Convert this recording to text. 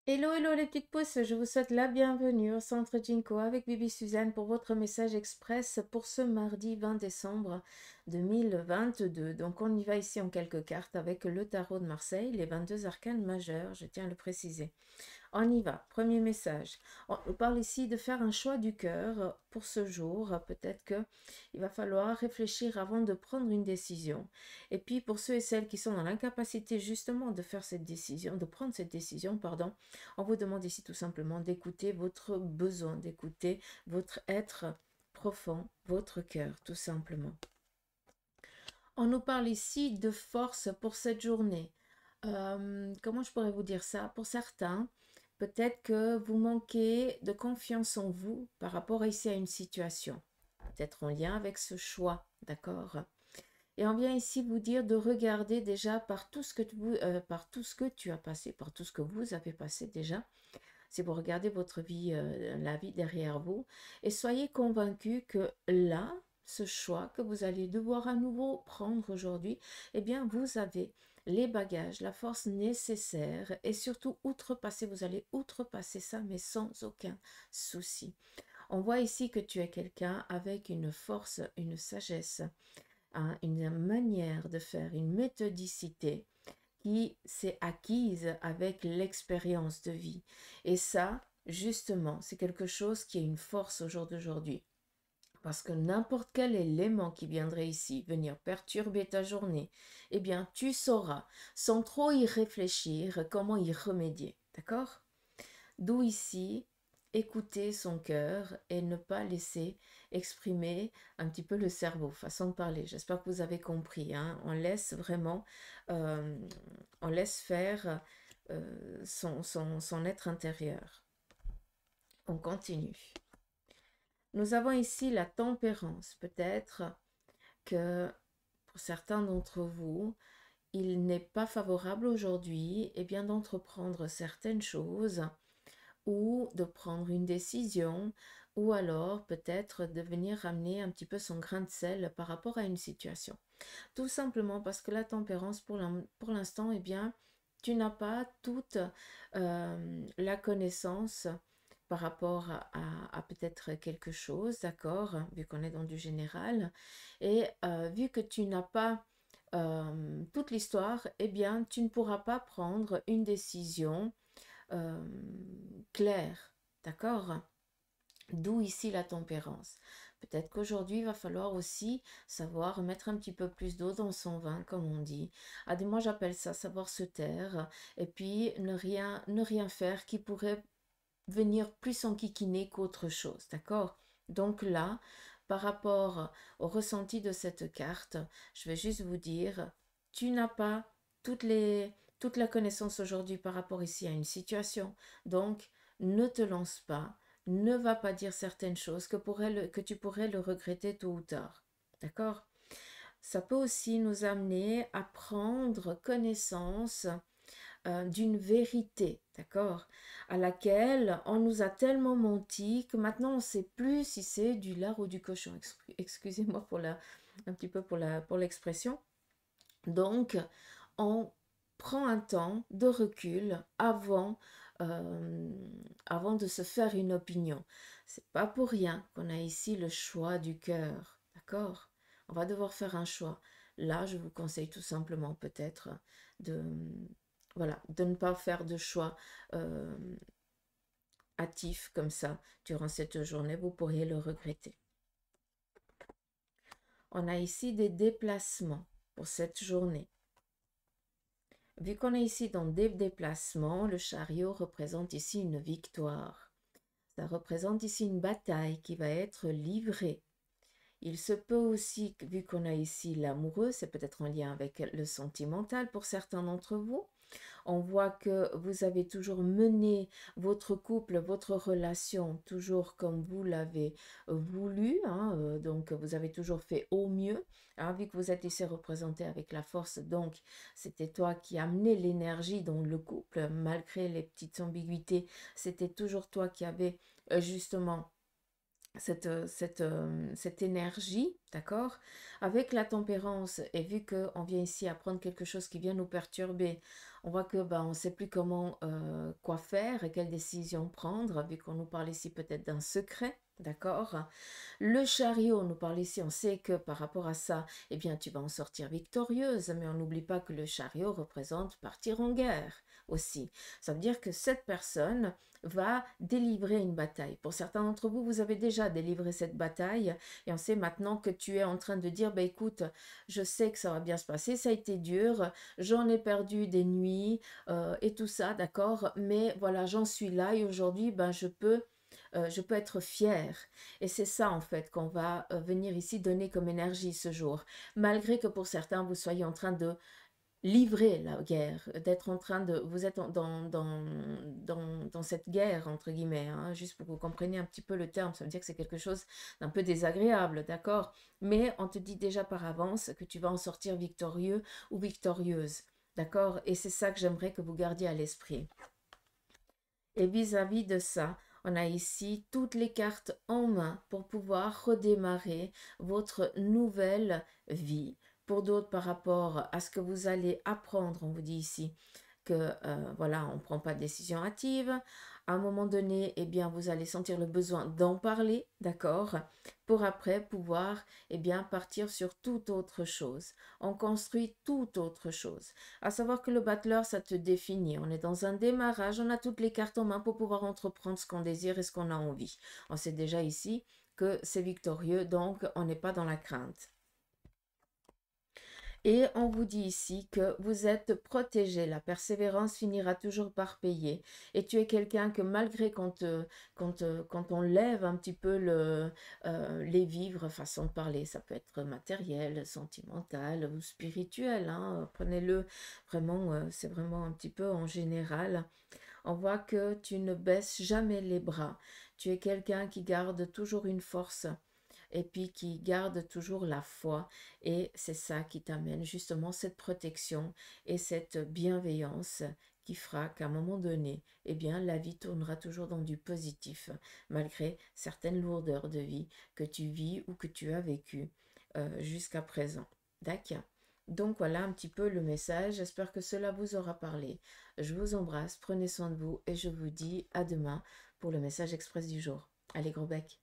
Hello, hello les petites pousses, je vous souhaite la bienvenue au centre Jinko avec Bibi Suzanne pour votre message express pour ce mardi 20 décembre 2022. Donc on y va ici en quelques cartes avec le tarot de Marseille, les 22 arcanes majeures, je tiens à le préciser. On y va. Premier message. On nous parle ici de faire un choix du cœur pour ce jour. Peut-être que il va falloir réfléchir avant de prendre une décision. Et puis pour ceux et celles qui sont dans l'incapacité justement de faire cette décision, de prendre cette décision, pardon, on vous demande ici tout simplement d'écouter votre besoin, d'écouter votre être profond, votre cœur, tout simplement. On nous parle ici de force pour cette journée. Comment je pourrais vous dire ça? Pour certains, peut-être que vous manquez de confiance en vous par rapport ici à une situation, peut-être en lien avec ce choix, d'accord? Et on vient ici vous dire de regarder déjà par tout ce que par tout ce que tu as passé, par tout ce que vous avez passé déjà. Si vous regardez votre vie, la vie derrière vous, et soyez convaincus que là, ce choix que vous allez devoir à nouveau prendre aujourd'hui, eh bien, vous avez les bagages, la force nécessaire et surtout outrepasser, vous allez outrepasser ça, mais sans aucun souci. On voit ici que tu es quelqu'un avec une force, une sagesse, hein, une manière de faire, une méthodicité qui s'est acquise avec l'expérience de vie. Et ça, justement, c'est quelque chose qui est une force au jour d'aujourd'hui. Parce que n'importe quel élément qui viendrait ici venir perturber ta journée, eh bien, tu sauras, sans trop y réfléchir, comment y remédier. D'accord? D'où ici, écouter son cœur et ne pas laisser exprimer un petit peu le cerveau, façon de parler. J'espère que vous avez compris, hein. On laisse vraiment, euh, on laisse faire son être intérieur. On continue. Nous avons ici la tempérance. Peut-être que pour certains d'entre vous, il n'est pas favorable aujourd'hui eh bien d'entreprendre certaines choses ou de prendre une décision, ou alors peut-être de venir ramener un petit peu son grain de sel par rapport à une situation. Tout simplement parce que la tempérance, pour l'instant, eh bien, tu n'as pas toute la connaissance par rapport à peut-être quelque chose, d'accord, vu qu'on est dans du général, et vu que tu n'as pas toute l'histoire, eh bien, tu ne pourras pas prendre une décision euh, clair, d'accord? D'où ici la tempérance. Peut-être qu'aujourd'hui, il va falloir aussi savoir mettre un petit peu plus d'eau dans son vin, comme on dit. Ah, moi, j'appelle ça savoir se taire et puis ne rien faire qui pourrait venir plus enquiquiner qu'autre chose, d'accord? Donc là, par rapport au ressenti de cette carte, je vais juste vous dire, tu n'as pas toute la connaissance aujourd'hui par rapport ici à une situation. Donc, ne te lance pas, ne va pas dire certaines choses que tu pourrais le regretter tôt ou tard. D'accord? Ça peut aussi nous amener à prendre connaissance d'une vérité, d'accord, à laquelle on nous a tellement menti que maintenant on ne sait plus si c'est du lard ou du cochon. Excusez-moi un petit peu pour l'expression. Donc, on prend un temps de recul euh, avant de se faire une opinion. C'est pas pour rien qu'on a ici le choix du cœur, d'accord? On va devoir faire un choix. Là, je vous conseille tout simplement peut-être de, voilà, de ne pas faire de choix euh, hâtif comme ça durant cette journée. Vous pourriez le regretter. On a ici des déplacements pour cette journée. Vu qu'on est ici dans des déplacements, le chariot représente ici une victoire. Ça représente ici une bataille qui va être livrée. Il se peut aussi, vu qu'on a ici l'amoureux, c'est peut-être en lien avec le sentimental pour certains d'entre vous. On voit que vous avez toujours mené votre couple, votre relation, toujours comme vous l'avez voulu, hein, donc vous avez toujours fait au mieux, hein, vu que vous êtes ici représenté avec la force, donc c'était toi qui amenais l'énergie dans le couple, malgré les petites ambiguïtés, c'était toujours toi qui avais justement cette énergie, d'accord? Avec la tempérance, et vu qu'on vient ici apprendre quelque chose qui vient nous perturber, on voit que on ne sait plus comment, quoi faire et quelle décision prendre, vu qu'on nous parle ici peut-être d'un secret, d'accord? Le chariot nous parle ici, on sait que par rapport à ça, eh bien, tu vas en sortir victorieuse, mais on n'oublie pas que le chariot représente partir en guerre aussi. Ça veut dire que cette personne va délivrer une bataille. Pour certains d'entre vous, vous avez déjà délivré cette bataille et on sait maintenant que tu es en train de dire, écoute, je sais que ça va bien se passer, ça a été dur, j'en ai perdu des nuits et tout ça, d'accord, mais voilà, j'en suis là et aujourd'hui, je peux être fière. Et c'est ça, en fait, qu'on va venir ici donner comme énergie ce jour. Malgré que pour certains, vous soyez en train de livrer la guerre, d'être en train de... Vous êtes dans cette guerre, entre guillemets, hein, juste pour que vous compreniez un petit peu le terme, ça veut dire que c'est quelque chose d'un peu désagréable, d'accord? Mais on te dit déjà par avance que tu vas en sortir victorieux ou victorieuse, d'accord? Et c'est ça que j'aimerais que vous gardiez à l'esprit. Et vis-à-vis de ça, on a ici toutes les cartes en main pour pouvoir redémarrer votre nouvelle vie. Pour d'autres, par rapport à ce que vous allez apprendre, on vous dit ici que voilà, on ne prend pas de décision hâtive. À un moment donné, eh bien, vous allez sentir le besoin d'en parler, d'accord, pour après pouvoir, eh bien, partir sur toute autre chose. On construit toute autre chose. À savoir que le battleur, ça te définit. On est dans un démarrage, on a toutes les cartes en main pour pouvoir entreprendre ce qu'on désire et ce qu'on a envie. On sait déjà ici que c'est victorieux, donc on n'est pas dans la crainte. Et on vous dit ici que vous êtes protégé. La persévérance finira toujours par payer. Et tu es quelqu'un que malgré quand on lève un petit peu les vivres, façon de parler, ça peut être matériel, sentimental ou spirituel, hein, prenez-le vraiment, c'est vraiment un petit peu en général. On voit que tu ne baisses jamais les bras. Tu es quelqu'un qui garde toujours une force et puis qui garde toujours la foi. Et c'est ça qui t'amène justement cette protection et cette bienveillance qui fera qu'à un moment donné, eh bien, la vie tournera toujours dans du positif, malgré certaines lourdeurs de vie que tu vis ou que tu as vécues jusqu'à présent. D'accord. Donc voilà un petit peu le message. J'espère que cela vous aura parlé. Je vous embrasse, prenez soin de vous et je vous dis à demain pour le message express du jour. Allez, gros bec.